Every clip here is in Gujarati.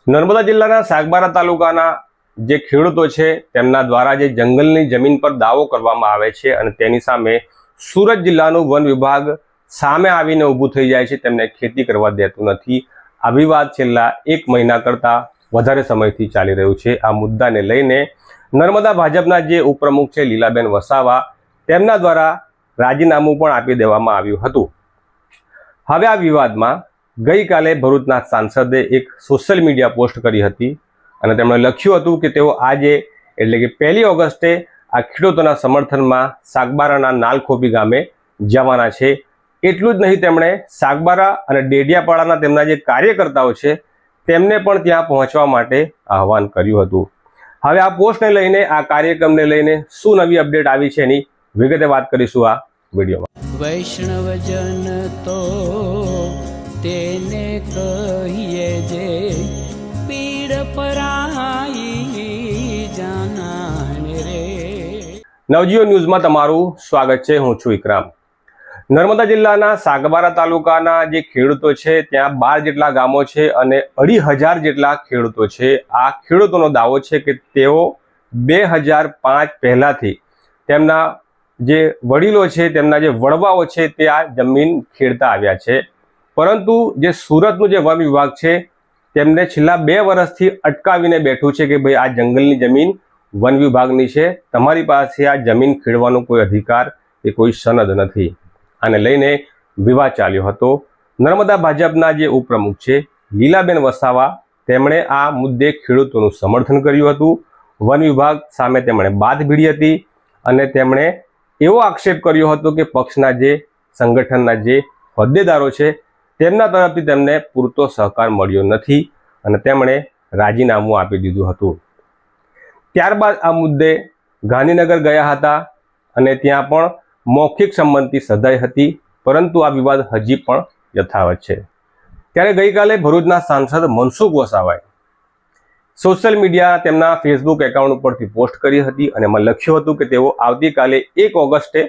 નર્મદા જિલ્લાના સાગબારા તાલુકાના જે ખેડૂતો છે તેમના દ્વારા જે જંગલની જમીન પર દાવો કરવામાં આવે છે અને તેની સામે સુરત જિલ્લાનું વન વિભાગ સામે આવીને ઊભું થઈ જાય છે, તેમને ખેતી કરવા દેતું નથી। આ વિવાદ છેલ્લા 1 મહિના કરતાં વધારે સમયથી ચાલી રહ્યું છે। આ મુદ્દાને લઈને નર્મદા ભાજપના જે ઉપપ્રમુખ છે લીલાબેન વસાવા, તેમના દ્વારા રાજીનામું પણ આપી દેવામાં આવ્યું હતું। હવે આ વિવાદમાં ગઈકાલે ભરૂચના સાંસદે એક સોશિયલ મીડિયા પોસ્ટ કરી હતી અને તેમણે લખ્યું હતું કે તેઓ આજે એટલે કે 1 ઓગસ્ટે આ ખેડૂતોના સમર્થનમાં સાગબારાના નાલખોપી ગામે જવાના છે। એટલું જ નહીં, તેમણે સાગબારા અને ડેડિયાપાડાના તેમના જે કાર્યકર્તાઓ છે તેમને પણ ત્યાં પહોંચવા માટે આહવાન કર્યું હતું। હવે આ પોસ્ટને લઈને, આ કાર્યક્રમને લઈને શું નવી અપડેટ આવી છે એની વિગતે વાત કરીશું આ વિડીયોમાં। વૈષ્ણવજન તો તેને કહીએ જે પીડ પરાઈ જાનાને રે। નવજીવન ન્યૂઝમાં તમારું સ્વાગત છે। હું છું ઇકરામ। નર્મદા જિલ્લાના સાગબારા તાલુકાના જે ખેડૂતો છે ત્યાં 12 જેટલા ગામો છે અને 2,500 જેટલા ખેડૂતો છે। આ ખેડૂતોનો દાવો છે કે તેઓ 2005 પહેલાથી તેમના જે વડીલો છે, તેમના જે વડવાઓ છે તે આ જમીન ખેડતા આવ્યા છે, પરંતુ જે સુરતનું જે વન વિભાગ છે તેમને છેલ્લા 2 વર્ષથી અટકાવીને બેઠું છે કે ભાઈ આ જંગલની જમીન વન વિભાગની છે, તમારી પાસે આ જમીન ખેડવાનો કોઈ અધિકાર કે કોઈ સનદ નથી। આને લઈને વિવાદ ચાલ્યો હતો। નર્મદા ભાજપના જે ઉપપ્રમુખ છે લીલાબેન વસાવા, તેમણે આ મુદ્દે ખેડૂતોનું સમર્થન કર્યું હતું। વન વિભાગ સામે તેમણે બાત ભીડી હતી અને તેમણે એવો આક્ષેપ કર્યો હતો કે પક્ષના જે સંગઠનના જે હોદ્દેદારો છે તેમના તરફથી તેમને પૂરતો સહકાર મળ્યો નથી અને તેમણે રાજીનામું આપી દીધું હતું। ત્યારબાદ આ મુદ્દે ગાંધીનગર ગયા હતા અને ત્યાં પણ મૌખિક સંમતિ સધાઈ હતી, પરંતુ આ વિવાદ હજી પણ યથાવત છે। ત્યારે ગઈકાલે ભરૂચના સાંસદ મનસુખ વસાવાએ સોશિયલ મીડિયા તેમના ફેસબુક એકાઉન્ટ ઉપરથી પોસ્ટ કરી હતી અને એમાં લખ્યું હતું કે તેઓ આવતીકાલે 1 ઓગસ્ટે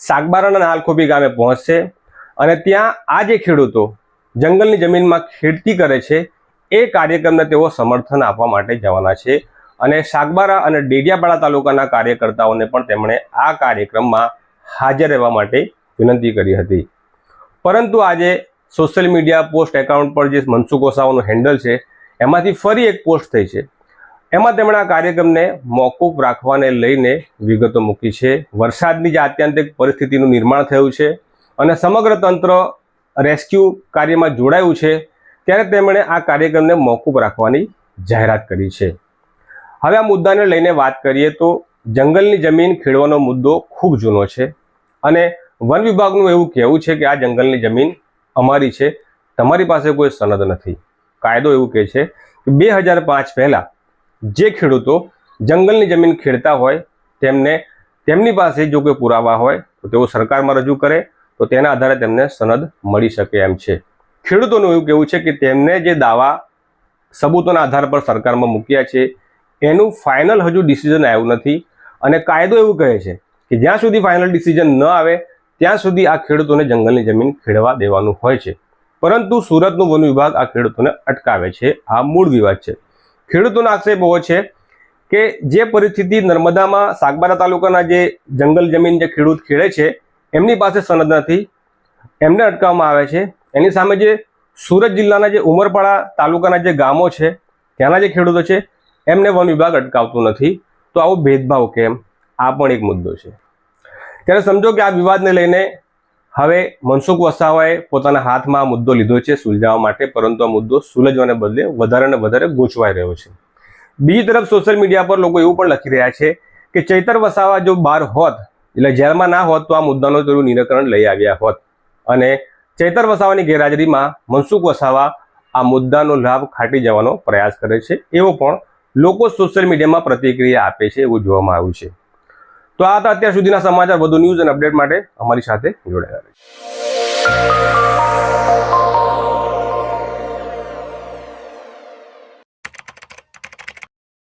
સાગબારાના નાલખોપી ગામે પહોંચશે અને ત્યાં આ જે ખેડૂતો જંગલની જમીનમાં ખેતી કરે છે એ કાર્યક્રમને તેઓ સમર્થન આપવા માટે જવાના છે અને સાગબારા અને ડેડિયાપાડા તાલુકાના કાર્યકર્તાઓને પણ તેમણે આ કાર્યક્રમમાં હાજર રહેવા માટે વિનંતી કરી હતી। પરંતુ આજે સોશિયલ મીડિયા પોસ્ટ એકાઉન્ટ પર જે મનસુખ વસાવાનું હેન્ડલ છે એમાંથી ફરી એક પોસ્ટ થઈ છે। એમાં તેમણે આ કાર્યક્રમને મોકૂફ રાખવાને લઈને વિગતો મૂકી છે। વરસાદની જે આત્યંતિક પરિસ્થિતિનું નિર્માણ થયું છે અને સમગ્ર તંત્ર રેસ્ક્યુ કાર્યમાં જોડાયું છે, ત્યારે તેમણે આ કાર્યક્રમને મોકૂફ રાખવાની જાહેરાત કરી છે। હવે આ મુદ્દાને લઈને વાત કરીએ તો જંગલની જમીન ખેડવાનો મુદ્દો ખૂબ જૂનો છે અને વન વિભાગનું એવું કહેવું છે કે આ જંગલની જમીન અમારી છે, તમારી પાસે કોઈ સનદ નથી। કાયદો એવું કહે છે કે 2005 પહેલાં જે ખેડૂતો જંગલની જમીન ખેડતા હોય તેમને તેમની પાસે જો કોઈ પુરાવા હોય તો તેઓ સરકારમાં રજૂ કરે તો તેના આધારે તેમને સનદ મળી શકે એમ છે। ખેડૂતોનું એવું કહેવું છે કે તેમને જે દાવા સબૂતોના આધાર પર સરકારમાં મૂક્યા છે એનું ફાઇનલ હજુ ડિસિઝન આવ્યું નથી અને કાયદો એવું કહે છે કે જ્યાં સુધી ફાઇનલ ડિસિઝન ન આવે ત્યાં સુધી આ ખેડૂતોને જંગલની જમીન ખેડવા દેવાનું હોય છે, પરંતુ સુરતનું વન વિભાગ આ ખેડૂતોને અટકાવે છે। આ મૂળ વિવાદ છે। ખેડૂતોનો આક્ષેપ એવો છે કે જે પરિસ્થિતિ નર્મદામાં સાગબારા તાલુકાના જે જંગલ જમીન જે ખેડૂત ખેડે છે એમની પાસે સનદ નથી, એમને અટકાવવામાં આવે છે। એની સામે જે સુરત જિલ્લાના જે ઉમરપાડા તાલુકાના જે ગામો છે ત્યાંના જે ખેડૂતો છે એમને વન વિભાગ અટકાવતું નથી। તો આવો ભેદભાવ કેમ? આ પણ એક મુદ્દો છે। ત્યારે સમજો કે આ વિવાદને લઈને હવે મનસુખ વસાવાએ પોતાના હાથમાં આ મુદ્દો લીધો છે સુલઝાવવા માટે, પરંતુ આ મુદ્દો સુલઝવાને બદલે વધારે ને વધારે ગૂંચવાઈ રહ્યો છે। બીજી તરફ સોશિયલ મીડિયા પર લોકો એવું પણ લખી રહ્યા છે કે ચૈતર વસાવા જો બહાર હોત, એટલે જેલમાં ના હોત, તો આ મુદ્દાનો તેનું નિરાકરણ લઈ આવ્યા હોત અને ચૈતર વસાવાની ગેરહાજરીમાં મનસુખ વસાવા આ મુદ્દાનો લાભ ખાટી જવાનો પ્રયાસ કરે છે, એવો પણ લોકો સોશિયલ મીડિયામાં પ્રતિક્રિયા આપે છે, એવું જોવામાં આવ્યું છે। તો આ હતા અત્યાર સુધીના સમાચાર। વધુ ન્યૂઝ અને અપડેટ માટે અમારી સાથે જોડાયેલા રહેજો।